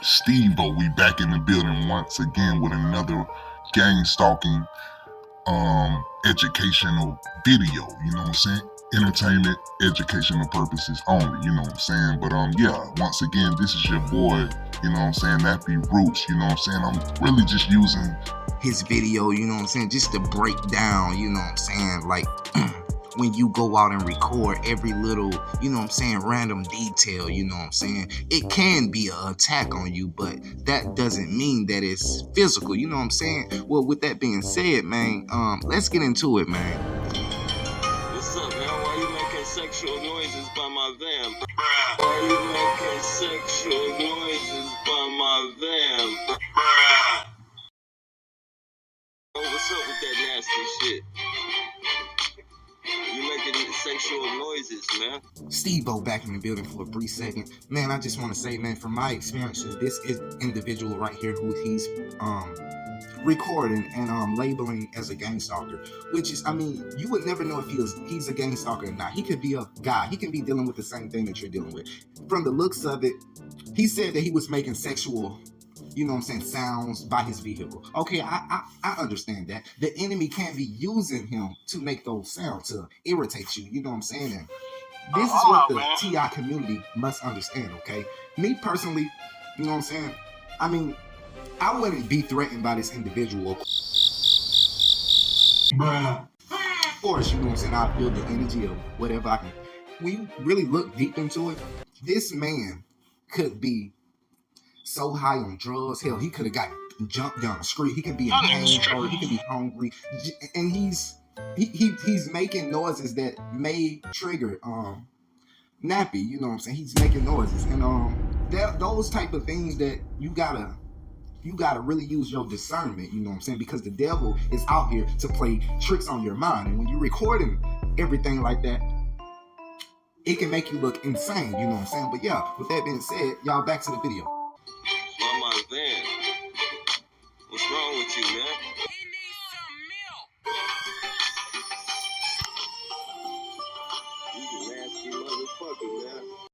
Steve-O, we back in the building once again with another gang stalking educational video, you know what I'm saying? Entertainment, educational purposes only, you know what I'm saying? But yeah, once again, this is your boy, you know what I'm saying, Nappy Roots, you know what I'm saying? I'm really just using his video, you know what I'm saying, just to break down, you know what I'm saying, like when you go out and record every little, you know what I'm saying, random detail, you know what I'm saying, it can be an attack on you, but that doesn't mean that it's physical, you know what I'm saying. Well, with that being said, man, let's get into it, man. What's up, man? Why you making sexual noises by my van? Why you making sexual noises by my van? What's up with that nasty shit? You making sexual noises, man. Steve-O back in the building for a brief second. Man, I just want to say, man, from my experiences, this is individual right here who he's recording and labeling as a gang stalker, which is, I mean, you would never know if he's a gang stalker or not. He could be a guy. He can be dealing with the same thing that you're dealing with. From the looks of it, he said that he was making sexual, you know what I'm saying, sounds by his vehicle. Okay, I understand that. The enemy can't be using him to make those sounds to irritate you, you know what I'm saying? And this is what the TI community must understand, okay? Me personally, you know what I'm saying? I mean, I wouldn't be threatened by this individual. Bruh. Of course, you know what I'm saying, I feel the energy of whatever I can. When you really look deep into it, this man could be so high on drugs. Hell, he could have got jumped down the street. He could be in pain, or he could be hungry, and he's making noises that may trigger Nappy. You know what I'm saying? He's making noises, and those type of things that you gotta really use your discernment. You know what I'm saying? Because the devil is out here to play tricks on your mind, and when you're recording everything like that, it can make you look insane. You know what I'm saying? But yeah, with that being said, y'all back to the video. By my van. What's wrong with you, man?